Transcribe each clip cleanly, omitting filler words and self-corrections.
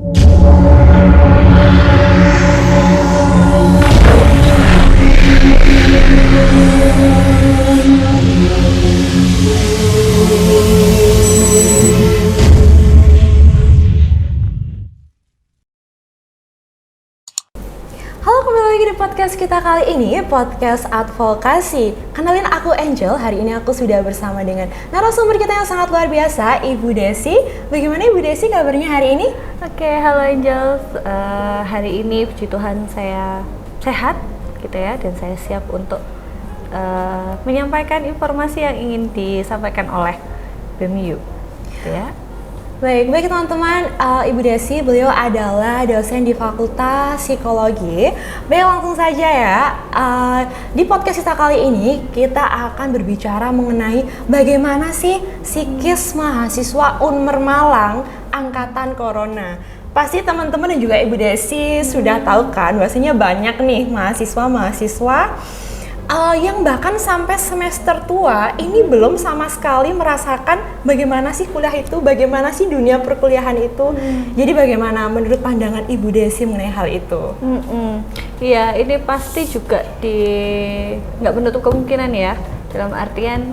Halo, kembali lagi di podcast kita kali ini, podcast advokasi. Kenalin, aku Angel. Hari ini aku sudah bersama dengan narasumber kita yang sangat luar biasa, Ibu Desi. Bagaimana Ibu Desi kabarnya hari ini? Oke, halo Angel. Hari ini puji Tuhan saya sehat gitu ya, dan saya siap untuk menyampaikan informasi yang ingin disampaikan oleh BEMYU gitu ya. Baik teman-teman, Ibu Desi, beliau adalah dosen di Fakultas Psikologi. Baik, langsung saja ya. Di podcast kita kali ini, kita akan berbicara mengenai bagaimana sih psikis mahasiswa Unmer Malang angkatan Corona. Pasti teman-teman dan juga Ibu Desi sudah tahu kan, bahwasanya banyak nih mahasiswa-mahasiswa yang bahkan sampai semester tua ini belum sama sekali merasakan bagaimana sih kuliah itu, bagaimana sih dunia perkuliahan itu. Jadi bagaimana menurut pandangan Ibu Desi mengenai hal itu? Iya, ini pasti juga nggak menutup kemungkinan ya, dalam artian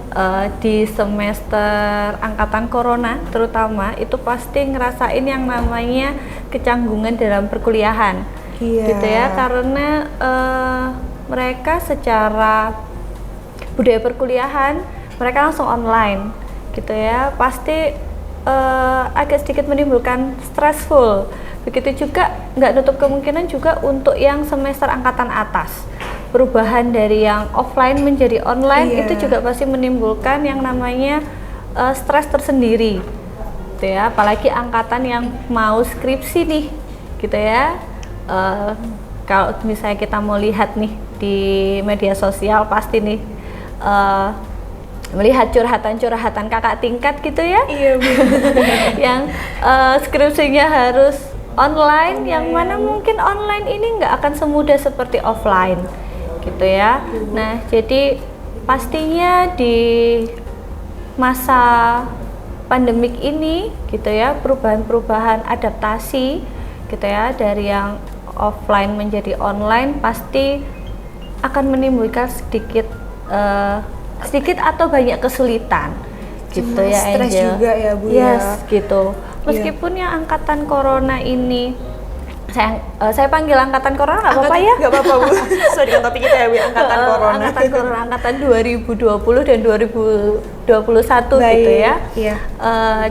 di semester angkatan Corona terutama itu pasti ngerasain yang namanya kecanggungan dalam perkuliahan. Gitu ya, karena mereka secara budaya perkuliahan mereka langsung online gitu ya, pasti agak sedikit menimbulkan stressful. Begitu juga nggak nutup kemungkinan juga untuk yang semester angkatan atas, perubahan dari yang offline menjadi online itu juga pasti menimbulkan yang namanya stres tersendiri gitu ya, apalagi angkatan yang mau skripsi nih gitu ya. Kalau misalnya kita mau lihat nih di media sosial, pasti nih melihat curhatan-curhatan kakak tingkat gitu ya. Iya, yang skripsinya harus online, yang mana mungkin online ini nggak akan semudah seperti offline gitu ya. Nah, jadi pastinya di masa pandemik ini gitu ya, perubahan-perubahan adaptasi gitu ya, dari yang offline menjadi online pasti akan menimbulkan sedikit atau banyak kesulitan gitu ya, stres Angel. juga ya Bu ya. Gitu. Meskipun yang angkatan Corona ini saya panggil angkatan Corona nggak apa-apa ya? Nggak apa-apa Bu. Sesuai dengan topik kita ya Bu, angkatan Corona. Angkatan Corona, angkatan 2020 dan 2021 gitu ya. Iya.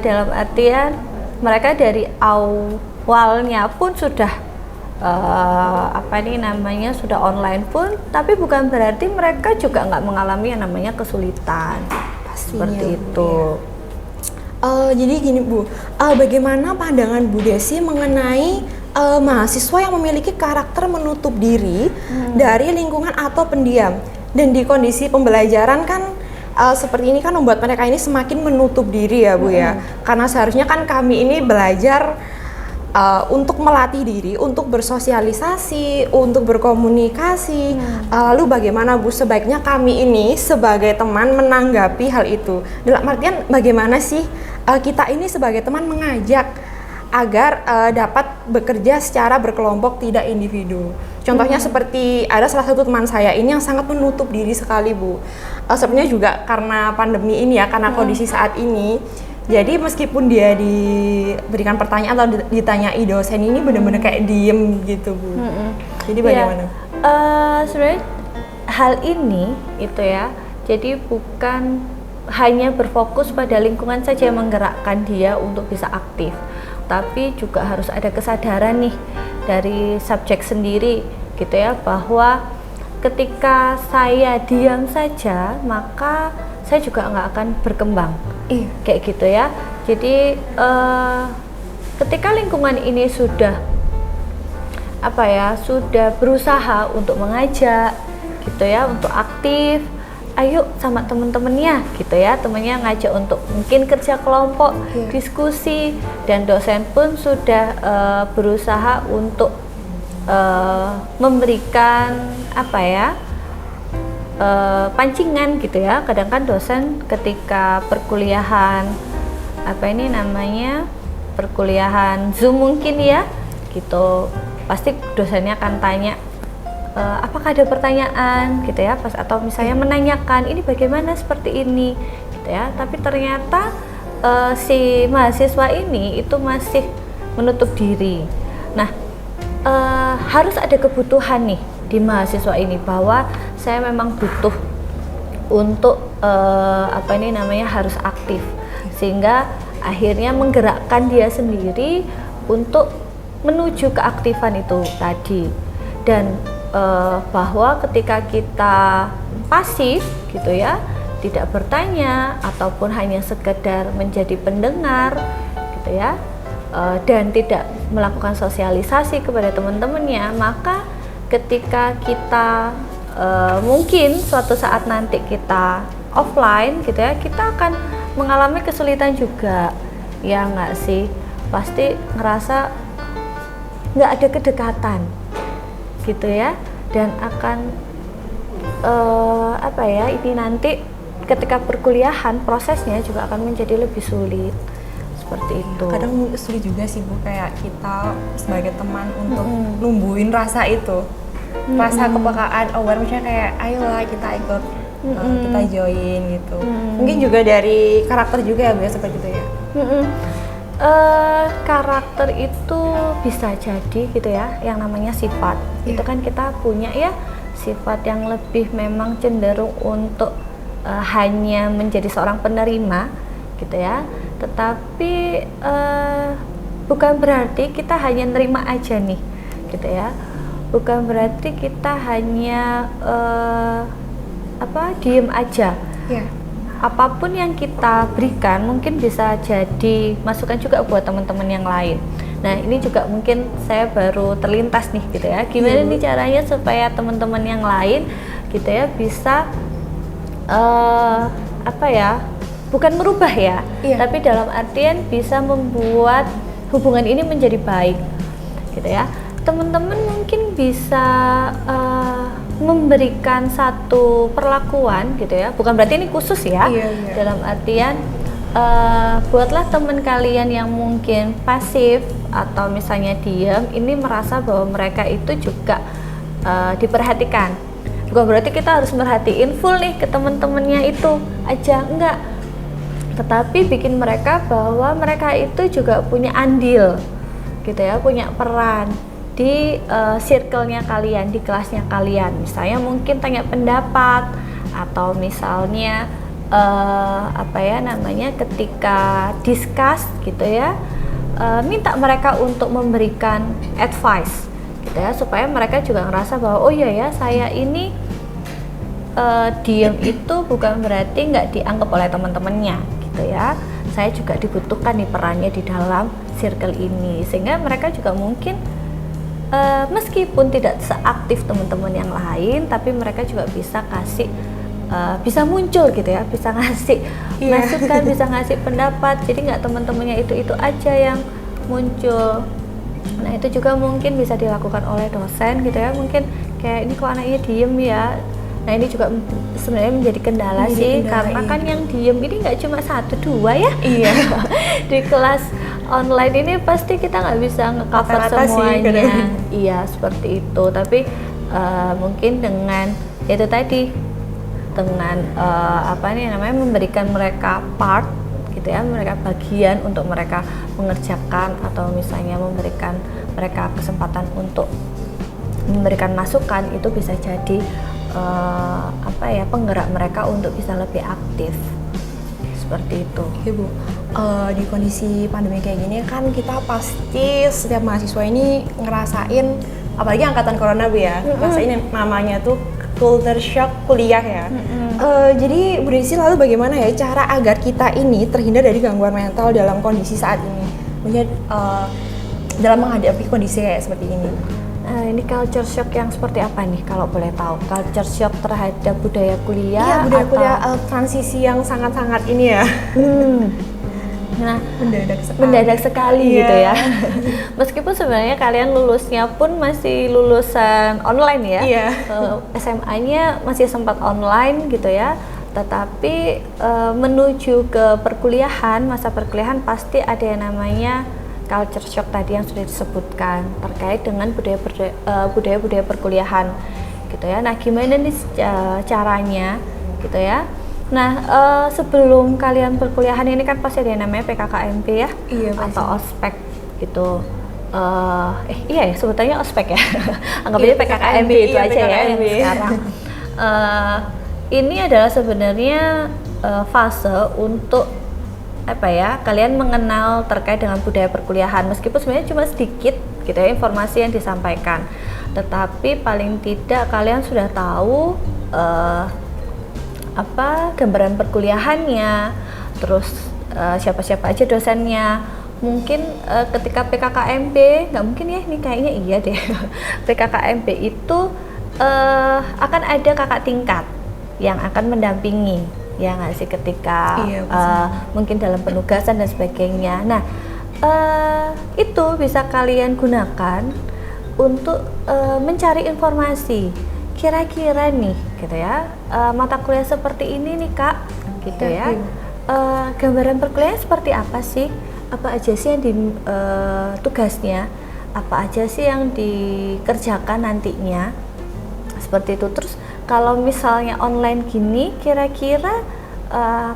Dalam artian mereka dari awalnya pun sudah sudah online pun, tapi bukan berarti mereka juga nggak mengalami yang namanya kesulitan. Pastinya, seperti itu. Jadi gini Bu, bagaimana pandangan Bu Desi mengenai mahasiswa yang memiliki karakter menutup diri dari lingkungan atau pendiam, dan di kondisi pembelajaran kan seperti ini kan membuat mereka ini semakin menutup diri ya Bu ya, karena seharusnya kan kami ini belajar untuk melatih diri, untuk bersosialisasi, untuk berkomunikasi. Lalu bagaimana Bu sebaiknya kami ini sebagai teman menanggapi hal itu? Dalam artian bagaimana sih kita ini sebagai teman mengajak agar dapat bekerja secara berkelompok, tidak individu. Contohnya seperti ada salah satu teman saya ini yang sangat menutup diri sekali Bu. Sebenarnya juga karena pandemi ini ya, karena kondisi saat ini. Jadi meskipun dia diberikan pertanyaan atau ditanyai dosen ini benar-benar kayak diem gitu Bu. Jadi bagaimana? Sebenarnya hal ini itu ya, jadi bukan hanya berfokus pada lingkungan saja yang menggerakkan dia untuk bisa aktif, tapi juga harus ada kesadaran nih dari subjek sendiri gitu ya, bahwa ketika saya diam saja maka saya juga nggak akan berkembang. Kayak gitu ya. Jadi ketika lingkungan ini sudah sudah berusaha untuk mengajak gitu ya, untuk aktif, ayo sama temen-temennya gitu ya, temennya ngajak untuk mungkin kerja kelompok, diskusi, dan dosen pun sudah berusaha untuk memberikan pancingan gitu ya. Kadang kan dosen ketika perkuliahan perkuliahan Zoom mungkin ya, gitu. Pasti dosennya akan tanya, apakah ada pertanyaan gitu ya, atau misalnya menanyakan ini bagaimana seperti ini gitu ya. Tapi ternyata si mahasiswa ini itu masih menutup diri. Nah, harus ada kebutuhan nih di mahasiswa ini bahwa saya memang butuh untuk harus aktif, sehingga akhirnya menggerakkan dia sendiri untuk menuju keaktifan itu tadi. Dan bahwa ketika kita pasif gitu ya, tidak bertanya ataupun hanya sekedar menjadi pendengar gitu ya, dan tidak melakukan sosialisasi kepada teman-temannya, maka ketika kita mungkin suatu saat nanti kita offline gitu ya, kita akan mengalami kesulitan juga, ya nggak sih? Pasti ngerasa nggak ada kedekatan gitu ya, dan akan ini nanti ketika perkuliahan prosesnya juga akan menjadi lebih sulit seperti itu. Kadang sulit juga sih Bu, kayak kita sebagai teman untuk numbuhin rasa itu, rasa kepekaan, misalnya kayak ayolah kita ikut, kita join gitu. Mungkin juga dari karakter juga ya Bu ya, seperti itu ya. Karakter itu bisa jadi gitu ya, yang namanya sifat. Itu kan kita punya ya sifat yang lebih memang cenderung untuk hanya menjadi seorang penerima gitu ya. Tetapi bukan berarti kita hanya nerima aja nih gitu ya. Bukan berarti kita hanya diem aja. Apapun yang kita berikan mungkin bisa jadi masukan juga buat teman-teman yang lain. Nah, ini juga mungkin saya baru terlintas nih gitu ya. Gimana nih caranya supaya teman-teman yang lain gitu ya bisa bukan merubah ya, tapi dalam artian bisa membuat hubungan ini menjadi baik gitu ya. Teman-teman mungkin bisa memberikan satu perlakuan gitu ya, bukan berarti ini khusus ya, dalam artian buatlah teman kalian yang mungkin pasif atau misalnya diam ini merasa bahwa mereka itu juga diperhatikan. Bukan berarti kita harus merhatiin full nih ke teman-temannya itu aja, enggak, tetapi bikin mereka bahwa mereka itu juga punya andil gitu ya, punya peran di circle-nya kalian, di kelasnya kalian. Misalnya mungkin tanya pendapat, atau misalnya ketika discuss gitu ya, minta mereka untuk memberikan advice gitu ya, supaya mereka juga ngerasa bahwa oh iya ya, saya ini diam itu bukan berarti nggak dianggap oleh teman-temannya gitu ya. Saya juga dibutuhkan nih perannya di dalam circle ini, sehingga mereka juga mungkin meskipun tidak seaktif teman-teman yang lain, tapi mereka juga bisa kasih bisa muncul gitu ya, bisa ngasih masukan, bisa ngasih pendapat. Jadi nggak teman-temannya itu aja yang muncul. Nah, itu juga mungkin bisa dilakukan oleh dosen gitu ya. Mungkin kayak ini kok anaknya diem ya. Nah, ini juga sebenarnya menjadi kendala sih, karena kan yang diem ini nggak cuma 1-2 ya. Di kelas online ini pasti kita nggak bisa nge-cover semuanya. Iya, seperti itu. Tapi mungkin dengan itu tadi, dengan memberikan mereka part gitu ya, mereka bagian untuk mereka mengerjakan, atau misalnya memberikan mereka kesempatan untuk memberikan masukan, itu bisa jadi penggerak mereka untuk bisa lebih aktif seperti itu. Oke Bu, di kondisi pandemi kayak gini kan kita pasti setiap mahasiswa ini ngerasain, apalagi angkatan corona Bu ya, ngerasain yang namanya tuh culture shock kuliah ya. Jadi Bu Desi, lalu bagaimana ya cara agar kita ini terhindar dari gangguan mental dalam kondisi saat ini, dalam menghadapi kondisi kayak seperti ini? Ini culture shock yang seperti apa nih kalau boleh tahu? Culture shock terhadap budaya kuliah? Iya, budaya kuliah, transisi yang sangat-sangat ini ya. Nah, mendadak sekali gitu ya. Meskipun sebenarnya kalian lulusnya pun masih lulusan online ya. SMA-nya masih sempat online gitu ya. Tetapi menuju ke perkuliahan, masa perkuliahan pasti ada yang namanya culture shock tadi yang sudah disebutkan terkait dengan budaya-budaya perkuliahan gitu ya. Nah, gimana nih caranya gitu ya? Nah, sebelum kalian perkuliahan ini kan pasti ada yang namanya PKKMB ya, atau ospek gitu. Iya ya, sebutannya ospek ya. Anggap aja PKKMB itu aja ya yang sekarang. Ini adalah sebenarnya fase untuk apa ya, kalian mengenal terkait dengan budaya perkuliahan, meskipun sebenarnya cuma sedikit gitu ya informasi yang disampaikan, tetapi paling tidak kalian sudah tahu apa gambaran perkuliahannya, terus siapa-siapa aja dosennya. Mungkin ketika PKKMB, nggak mungkin ya, ini kayaknya iya deh. PKKMB itu akan ada kakak tingkat yang akan mendampingi, ya nggak sih, ketika mungkin dalam penugasan dan sebagainya. Nah, itu bisa kalian gunakan untuk mencari informasi. Kira-kira nih, gitu ya, mata kuliah seperti ini nih Kak, gitu ya. Gambaran perkuliahan seperti apa sih? Apa aja sih yang tugasnya? Apa aja sih yang dikerjakan nantinya? Seperti itu. Terus kalau misalnya online gini, kira-kira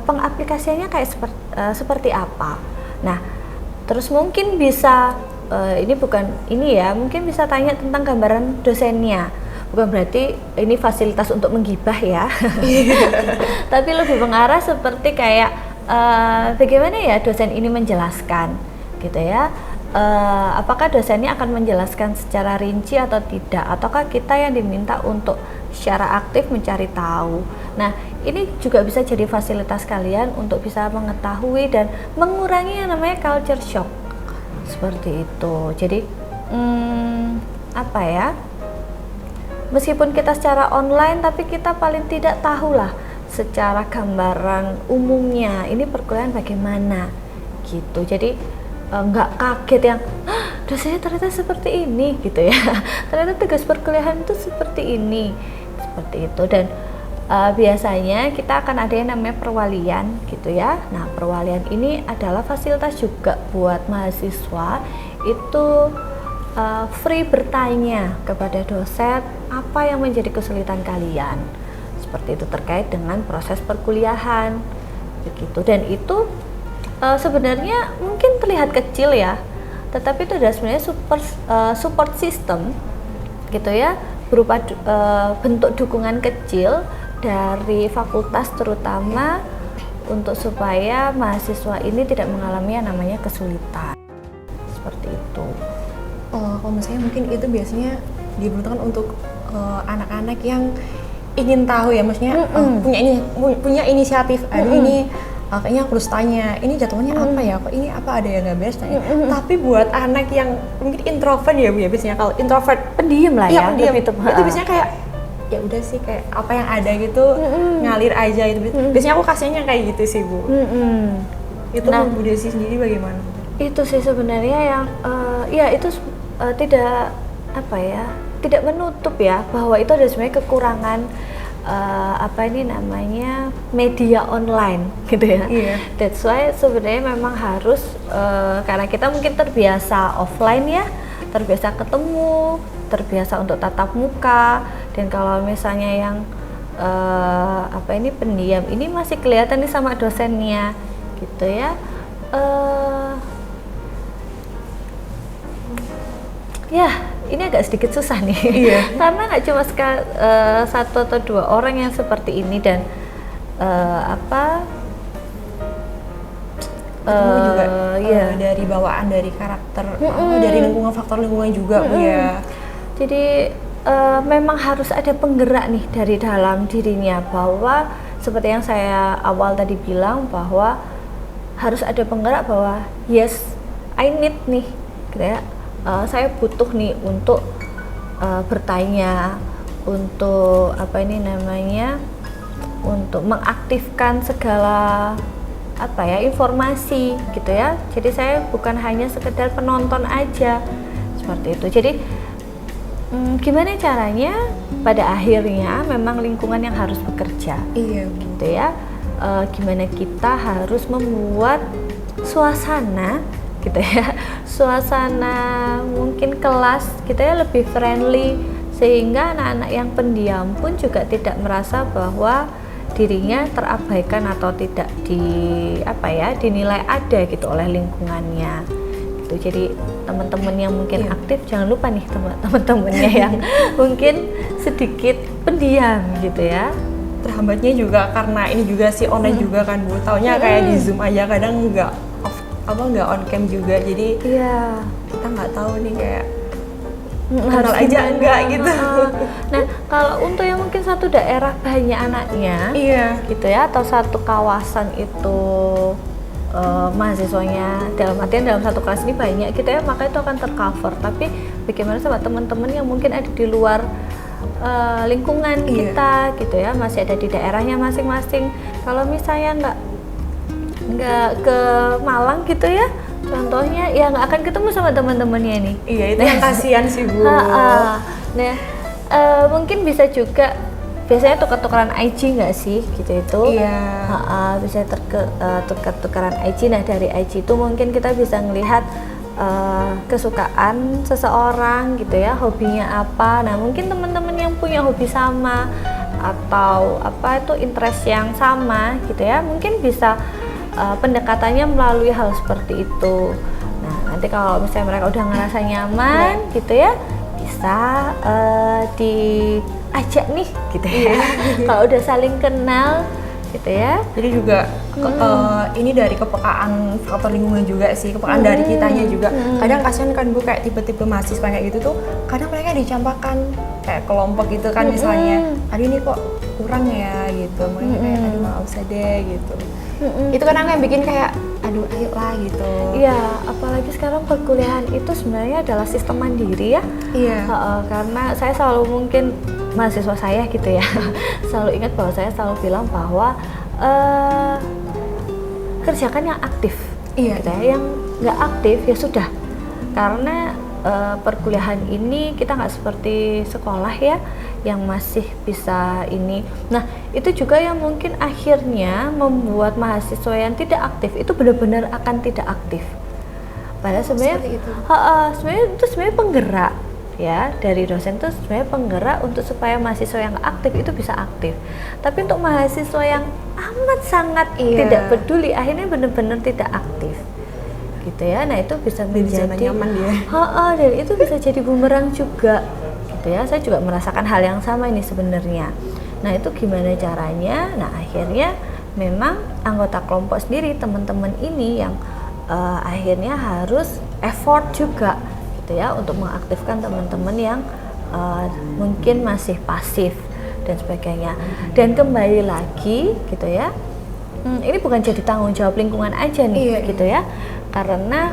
pengaplikasiannya kayak seperti apa? Nah, terus mungkin bisa mungkin bisa tanya tentang gambaran dosennya. Bukan berarti ini fasilitas untuk menggibah ya, tapi lebih mengarah seperti kayak bagaimana ya dosen ini menjelaskan, gitu ya. Apakah dosennya akan menjelaskan secara rinci atau tidak, ataukah kita yang diminta untuk secara aktif mencari tahu. Nah, ini juga bisa jadi fasilitas kalian untuk bisa mengetahui dan mengurangi yang namanya culture shock, seperti itu. Jadi apa ya, meskipun kita secara online, tapi kita paling tidak tahulah secara gambaran umumnya ini perkuliahan bagaimana gitu. Jadi nggak kaget yang dosennya ternyata seperti ini gitu ya. Ternyata tugas perkuliahan itu seperti ini, seperti itu. Dan biasanya kita akan ada yang namanya perwalian gitu ya. Nah, perwalian ini adalah fasilitas juga buat mahasiswa itu free bertanya kepada dosen apa yang menjadi kesulitan kalian, seperti itu, terkait dengan proses perkuliahan begitu. Dan itu sebenarnya mungkin terlihat kecil ya, tetapi itu adalah sebenarnya support system gitu ya, berupa bentuk dukungan kecil dari fakultas, terutama untuk supaya mahasiswa ini tidak mengalami yang namanya kesulitan, seperti itu. Kalau misalnya mungkin itu biasanya dibutuhkan untuk anak-anak yang ingin tahu ya, maksudnya punya inisiatif, ini kayaknya aku harus tanya, ini jadwalnya apa ya, kok ini apa ada yang nggak beres tanya. Tapi buat anak yang mungkin introvert ya Bu ya, biasanya kalau introvert pendiam lah ya, pendiam, itu biasanya kayak ya udah sih, kayak apa yang ada gitu ngalir aja gitu. Biasanya aku kasihnya kayak gitu sih Bu. Itu Bu Desi sendiri bagaimana? Itu sih sebenarnya yang ya itu tidak menutup ya bahwa itu ada sebenarnya kekurangan media online gitu ya. That's why sebenarnya memang harus karena kita mungkin terbiasa offline ya, terbiasa ketemu, terbiasa untuk tatap muka. Dan kalau misalnya yang pendiam ini masih kelihatan nih sama dosennya gitu ya. Ya, ini agak sedikit susah nih, karena nggak cuma satu atau dua orang yang seperti ini. Dan juga dari bawaan, dari karakter, dari lingkungan, faktor lingkungan juga Bu ya. Jadi memang harus ada penggerak nih dari dalam dirinya, bahwa seperti yang saya awal tadi bilang, bahwa harus ada penggerak bahwa yes, I need nih gitu ya. Saya butuh nih untuk bertanya, untuk untuk mengaktifkan segala informasi gitu ya. Jadi saya bukan hanya sekedar penonton aja, seperti itu. Jadi gimana caranya? Pada akhirnya memang lingkungan yang harus bekerja, gitu ya. Gimana kita harus membuat suasana gitu ya, suasana mungkin kelas gitu ya lebih friendly, sehingga anak-anak yang pendiam pun juga tidak merasa bahwa dirinya terabaikan atau tidak dinilai ada gitu oleh lingkungannya gitu. Jadi teman-teman yang mungkin aktif, jangan lupa nih teman-temannya yang mungkin sedikit pendiam gitu ya. Terhambatnya juga karena ini juga sih online juga kan Bu, taunya kayak di Zoom aja, kadang nggak on cam juga, jadi kita nggak tahu nih kayak kenal aja enggak gitu. Nah, kalau untuk yang mungkin satu daerah banyak anaknya, gitu ya, atau satu kawasan itu mahasiswanya dalam satu kelas ini banyak gitu ya, maka itu akan tercover. Tapi bagaimana sama teman-teman yang mungkin ada di luar lingkungan kita gitu ya, masih ada di daerahnya masing-masing. Kalau misalnya nggak ke Malang gitu ya, contohnya ya nggak akan ketemu sama teman-temannya nih. Iya, itu yang kasihan sih Bu. Nah, mungkin bisa juga biasanya tukar-tukaran IG nggak sih gitu itu. Bisa tukar-tukaran IG. Nah, dari IG itu mungkin kita bisa ngelihat kesukaan seseorang gitu ya, hobinya apa. Nah, mungkin teman-teman yang punya hobi sama atau interest yang sama gitu ya, mungkin bisa pendekatannya melalui hal seperti itu. Nah, nanti kalau misalnya mereka udah ngerasa nyaman gitu ya, bisa diajak nih gitu ya. Kalau udah saling kenal gitu ya. Jadi juga ini dari kepekaan faktor lingkungan juga sih, kepekaan dari kitanya juga. Kadang kasihan kan Bu, kayak tipe-tipe mahasiswa kayak gitu tuh, kadang mereka dicampakkan kayak kelompok gitu kan, misalnya aduh ini kok kurang ya gitu, makanya kayak aduh nggak usah deh gitu. Itu kadang yang bikin kayak aduh ayo lah gitu. Iya, apalagi sekarang perkuliahan itu sebenarnya adalah sistem mandiri ya. Karena saya selalu mungkin mahasiswa saya gitu ya selalu ingat bahwa saya selalu bilang bahwa kerjakan yang aktif gitu ya. Yang nggak aktif ya sudah, karena perkuliahan ini kita nggak seperti sekolah ya yang masih bisa ini. Nah, itu juga yang mungkin akhirnya membuat mahasiswa yang tidak aktif itu benar-benar akan tidak aktif. Padahal sebenarnya itu sebenarnya penggerak ya, dari dosen itu sebenarnya penggerak untuk supaya mahasiswa yang aktif itu bisa aktif. Tapi untuk mahasiswa yang amat sangat tidak peduli, akhirnya benar-benar tidak aktif gitu ya. Nah, itu bisa menjadi nyaman dia. Dan itu bisa jadi bumerang juga gitu ya. Saya juga merasakan hal yang sama ini sebenarnya. Nah, itu gimana caranya? Nah, akhirnya memang anggota kelompok sendiri, teman-teman ini yang akhirnya harus effort juga gitu ya untuk mengaktifkan teman-teman yang mungkin masih pasif dan sebagainya. Dan kembali lagi gitu ya, ini bukan jadi tanggung jawab lingkungan aja nih gitu ya, karena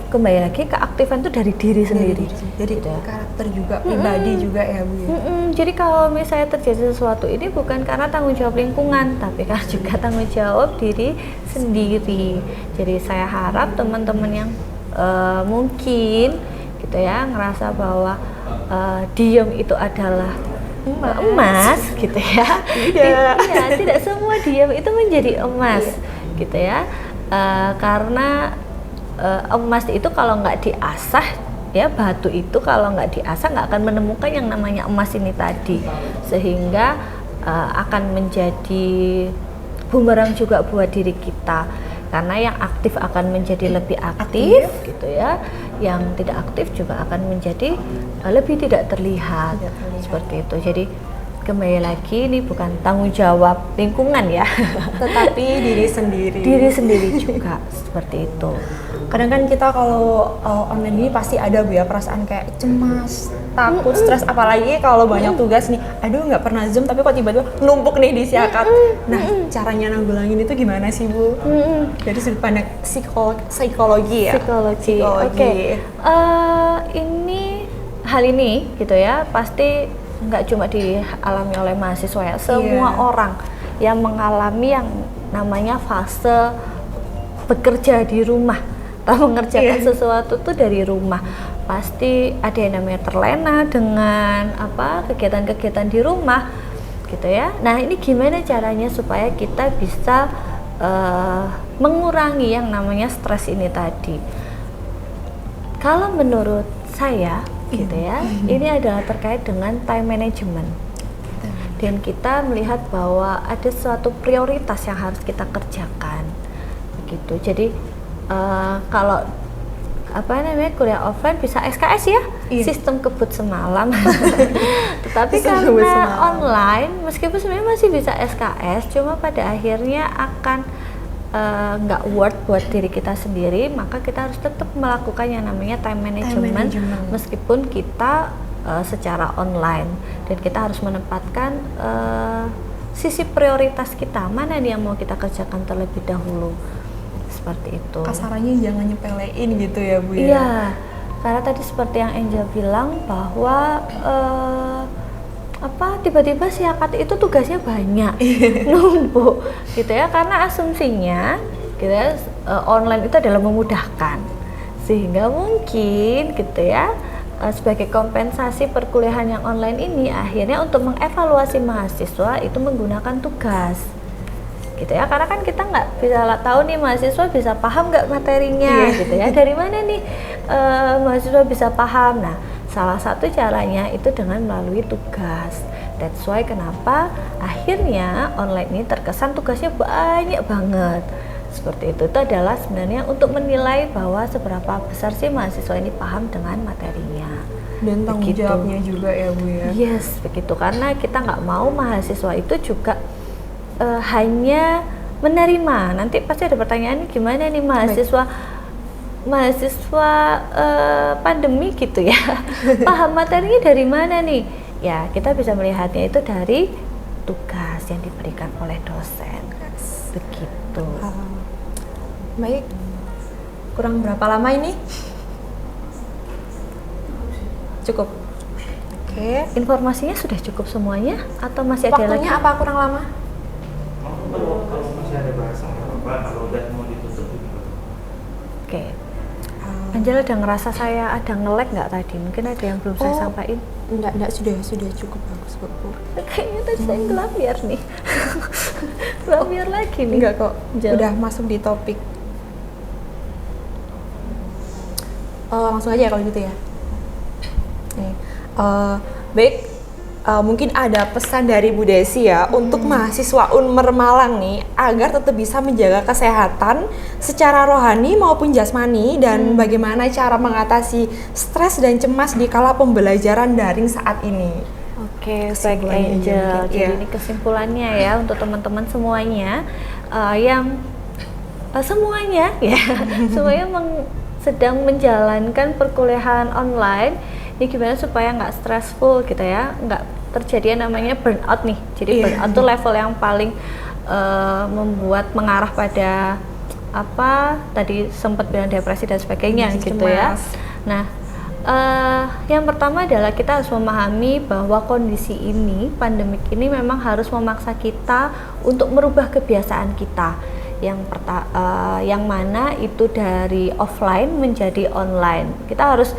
kembali lagi keaktifan itu dari diri sendiri. Jadi karakter juga, pribadi juga ya Bu. Jadi kalau misalnya terjadi sesuatu ini bukan karena tanggung jawab lingkungan, tapi karena juga tanggung jawab diri sendiri. Jadi saya harap teman-teman yang mungkin gitu ya ngerasa bahwa diam itu adalah emas gitu ya. Tidak semua diam itu menjadi emas gitu ya. Karena emas itu kalau nggak diasah ya, batu itu kalau nggak diasah nggak akan menemukan yang namanya emas ini tadi, sehingga akan menjadi bumerang juga buat diri kita, karena yang aktif akan menjadi lebih aktif gitu ya, yang tidak aktif juga akan menjadi lebih tidak terlihat seperti itu. Jadi kembali lagi ini bukan tanggung jawab lingkungan ya, tetapi diri sendiri juga seperti itu. Kadang kan kita kalau online ini pasti ada Bu ya perasaan kayak cemas, takut, stres, apalagi kalau banyak tugas nih. Aduh nggak pernah Zoom tapi kok tiba-tiba numpuk nih di siakat. Nah, caranya nanggulangin itu gimana sih Bu? Dari sudut pandang psikologi ya. Psikologi. Oke. Hal ini gitu ya pasti nggak cuma dialami oleh mahasiswa ya, semua orang yang mengalami yang namanya fase bekerja di rumah atau mengerjakan sesuatu tuh dari rumah, pasti ada yang namanya terlena dengan kegiatan-kegiatan di rumah gitu ya. Nah, ini gimana caranya supaya kita bisa mengurangi yang namanya stres ini tadi. Kalau menurut saya gitu ya, ini adalah terkait dengan time management. Dan kita melihat bahwa ada suatu prioritas yang harus kita kerjakan. Begitu. Jadi kalau kuliah offline bisa SKS ya, sistem kebut semalam. Tetapi karena online, meskipun sebenarnya masih bisa SKS, cuma pada akhirnya akan nggak worth buat diri kita sendiri, maka kita harus tetap melakukan yang namanya time management. Meskipun kita secara online, dan kita harus menempatkan sisi prioritas kita, mana nih yang mau kita kerjakan terlebih dahulu, seperti itu. Kasarannya jangan nyepelein gitu ya Bu ya? Iya, karena tadi seperti yang Angel bilang bahwa tiba-tiba si akad itu tugasnya banyak, numpuk gitu ya, karena asumsinya gitu ya, online itu adalah memudahkan, sehingga mungkin gitu ya, sebagai kompensasi perkuliahan yang online ini, akhirnya untuk mengevaluasi mahasiswa itu menggunakan tugas gitu ya, karena kan kita nggak bisa tahu nih mahasiswa bisa paham nggak materinya gitu ya, dari mana nih mahasiswa bisa paham. Nah, salah satu caranya itu dengan melalui tugas. That's why kenapa akhirnya online ini terkesan tugasnya banyak banget. Seperti itu adalah sebenarnya untuk menilai bahwa seberapa besar sih mahasiswa ini paham dengan materinya. Dan tanggung jawabnya juga ya Bu ya? Yes, begitu. Karena kita nggak mau mahasiswa itu juga hanya menerima. Nanti pasti ada pertanyaan, gimana nih mahasiswa pandemi gitu ya, paham materinya dari mana nih? Ya, kita bisa melihatnya itu dari tugas yang diberikan oleh dosen. Begitu. Baik, kurang berapa lama ini? Cukup. Oke. Informasinya sudah cukup semuanya atau masih ada lagi? Waktunya apa kurang lama? Kalau masih ada bahasa apa, kalau udah mau ditutup juga. Oke. Angela ada ngerasa saya ada nge-lag nggak tadi? Mungkin ada yang belum saya sampaikan. Enggak, sudah cukup bagus Bu. Kayaknya tadi saya ngelambiar nih. Ngelambiar lagi nih. Enggak kok, Angela. udah masuk di topik. Langsung aja kalau gitu ya. Nih, baik. Mungkin ada pesan dari Bu Desi ya untuk mahasiswa Unmer Malang nih agar tetap bisa menjaga kesehatan secara rohani maupun jasmani dan bagaimana cara mengatasi stres dan cemas di kala pembelajaran daring saat ini. Oke, baik Angel. Jadi ini kesimpulannya ya untuk teman-teman semuanya yang semuanya ya semuanya sedang menjalankan perkuliahan online. Ini gimana supaya nggak stressful gitu ya, nggak terjadi yang namanya burnout nih. Jadi burnout itu level yang paling membuat mengarah pada tadi sempat bilang depresi dan sebagainya gitu ya. Nah, yang pertama adalah kita harus memahami bahwa kondisi ini, pandemik ini memang harus memaksa kita untuk merubah kebiasaan kita. Yang mana itu dari offline menjadi online. Kita harus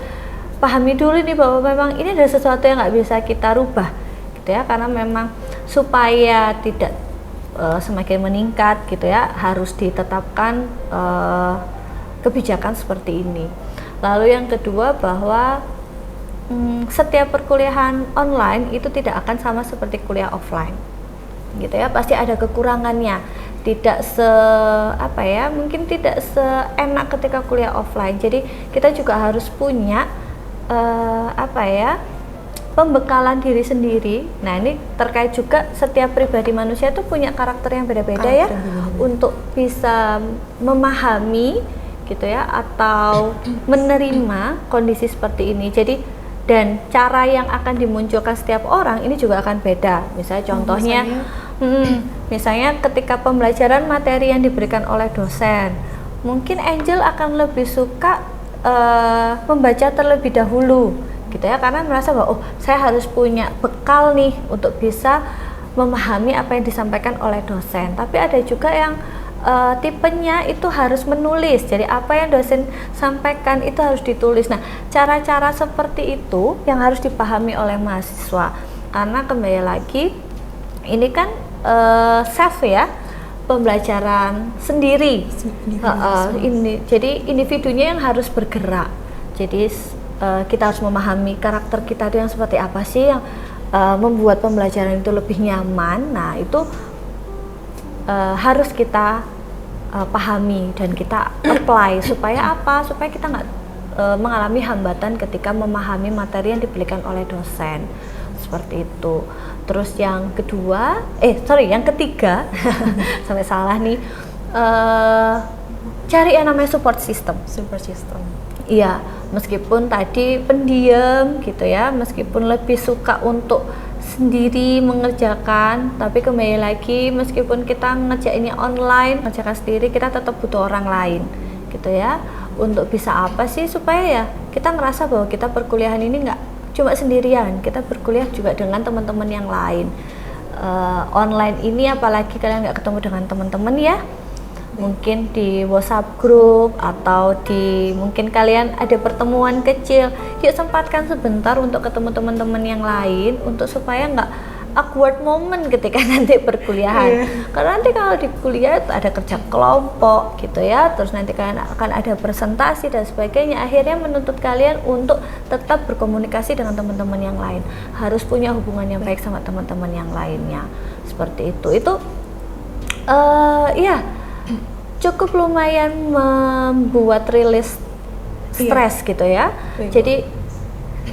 pahami dulu nih bahwa memang ini adalah sesuatu yang nggak bisa kita rubah gitu ya, karena memang supaya tidak semakin meningkat gitu ya, harus ditetapkan kebijakan seperti ini. Lalu yang kedua bahwa setiap perkuliahan online itu tidak akan sama seperti kuliah offline gitu ya, pasti ada kekurangannya, tidak mungkin tidak seenak ketika kuliah offline. Jadi kita juga harus punya pembekalan diri sendiri. Nah, ini terkait juga setiap pribadi manusia itu punya karakter yang beda-beda ya, untuk bisa memahami gitu ya atau menerima kondisi seperti ini. Jadi dan cara yang akan dimunculkan setiap orang ini juga akan beda. Misalnya contohnya misalnya ketika pembelajaran materi yang diberikan oleh dosen, mungkin Angel akan lebih suka membaca terlebih dahulu gitu ya, karena merasa bahwa saya harus punya bekal nih untuk bisa memahami apa yang disampaikan oleh dosen. Tapi ada juga yang tipenya itu harus menulis, jadi apa yang dosen sampaikan itu harus ditulis. Nah, cara-cara seperti itu yang harus dipahami oleh mahasiswa, karena kembali lagi ini kan self ya, pembelajaran sendiri. Jadi individunya yang harus bergerak. Jadi kita harus memahami karakter kita itu yang seperti apa sih yang membuat pembelajaran itu lebih nyaman. Nah itu harus kita pahami dan kita apply supaya apa? Supaya kita nggak mengalami hambatan ketika memahami materi yang diberikan oleh dosen, seperti itu. Terus yang ketiga sampai salah nih, cari yang namanya support system. Iya, meskipun tadi pendiam gitu ya, meskipun lebih suka untuk sendiri mengerjakan, tapi kembali lagi meskipun kita ngerjainnya online, ngerjakan sendiri, kita tetap butuh orang lain gitu ya, untuk bisa apa sih, supaya ya kita ngerasa bahwa kita perkuliahan ini nggak cuma sendirian, kita berkuliah juga dengan teman-teman yang lain. Online ini apalagi kalian nggak ketemu dengan teman-teman ya, mungkin di WhatsApp group atau mungkin kalian ada pertemuan kecil, yuk sempatkan sebentar untuk ketemu teman-teman yang lain untuk supaya nggak awkward moment ketika nanti perkuliahan. Karena nanti kalau di kuliah itu ada kerja kelompok gitu ya, terus nanti kalian akan ada presentasi dan sebagainya, akhirnya menuntut kalian untuk tetap berkomunikasi dengan teman-teman yang lain, harus punya hubungan yang baik sama teman-teman yang lainnya, seperti itu. Itu cukup lumayan membuat rilis stres gitu ya. Jadi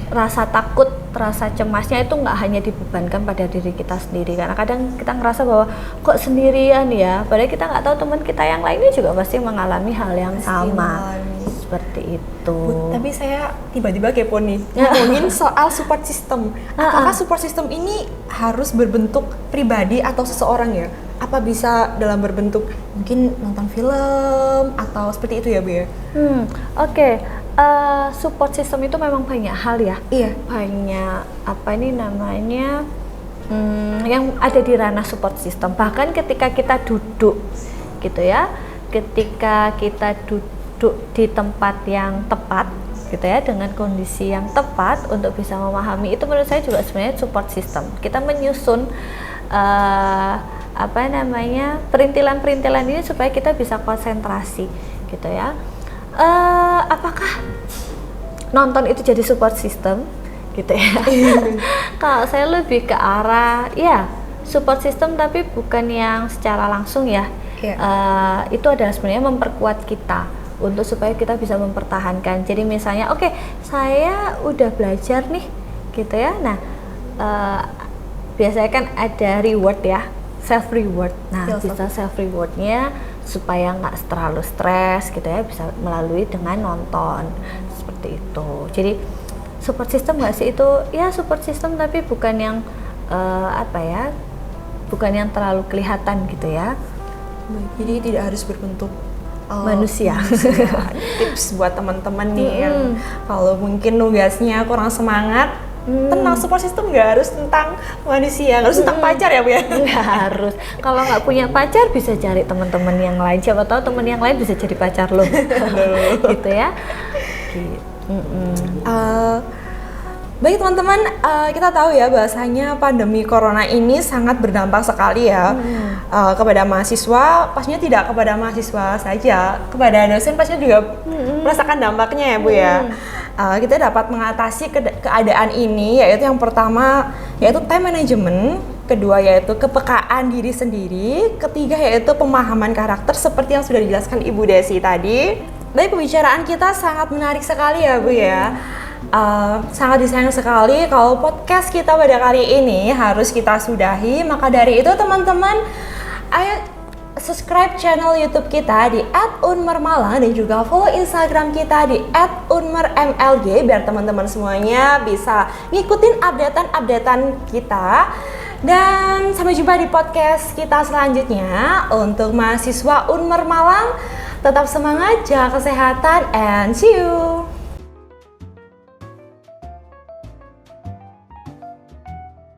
rasa takut, rasa cemasnya itu nggak hanya dibebankan pada diri kita sendiri, karena kadang kita ngerasa bahwa kok sendirian ya, padahal kita nggak tahu teman kita yang lainnya juga pasti mengalami hal yang sama. Seperti itu. Tapi saya tiba-tiba kepo nih, ngomongin soal support system. Apakah support system ini harus berbentuk pribadi atau seseorang ya? Apa bisa dalam berbentuk mungkin nonton film atau seperti itu ya Bu ya? Oke. Support system itu memang banyak hal ya. Iya. Banyak yang ada di ranah support system. Bahkan ketika kita duduk gitu ya, ketika kita duduk di tempat yang tepat gitu ya, dengan kondisi yang tepat untuk bisa memahami, itu menurut saya juga sebenarnya support system. Kita menyusun perintilan-perintilan ini supaya kita bisa konsentrasi gitu ya. Apakah nonton itu jadi support system gitu ya? Kalau saya lebih ke arah support system, tapi bukan yang secara langsung ya. Itu adalah sebenarnya memperkuat kita untuk supaya kita bisa mempertahankan. Jadi misalnya saya udah belajar nih gitu ya. Nah biasanya kan ada reward ya, self reward. Nah bisa self rewardnya supaya nggak terlalu stres gitu ya, bisa melalui dengan nonton, seperti itu. Jadi support system nggak sih itu ya, support system tapi bukan yang bukan yang terlalu kelihatan gitu ya. Jadi tidak harus berbentuk manusia. Tips buat teman-teman nih yang kalau mungkin nugasnya kurang semangat, tenang, support system nggak harus tentang manusia, nggak harus tentang pacar ya Bu ya? Nggak harus. Kalau nggak punya pacar bisa cari teman-teman yang lain, siapa tahu teman yang lain bisa jadi pacar lo. Gitu ya. Baik teman-teman, kita tahu ya bahasanya pandemi corona ini sangat berdampak sekali ya kepada mahasiswa, pastinya tidak kepada mahasiswa saja, kepada dosen pastinya juga merasakan dampaknya ya Bu ya. Kita dapat mengatasi keadaan ini, yaitu yang pertama yaitu time management, kedua yaitu kepekaan diri sendiri, ketiga yaitu pemahaman karakter seperti yang sudah dijelaskan Ibu Desi tadi. Baik, pembicaraan kita sangat menarik sekali ya Bu ya. Sangat disayang sekali kalau podcast kita pada kali ini harus kita sudahi. Maka dari itu teman-teman, ayo subscribe channel YouTube kita di @unmermalang dan juga follow Instagram kita di @unmermlg biar teman-teman semuanya bisa ngikutin updatean kita. Dan sampai jumpa di podcast kita selanjutnya. Untuk mahasiswa Unmer Malang, tetap semangat, jaga kesehatan, and see you.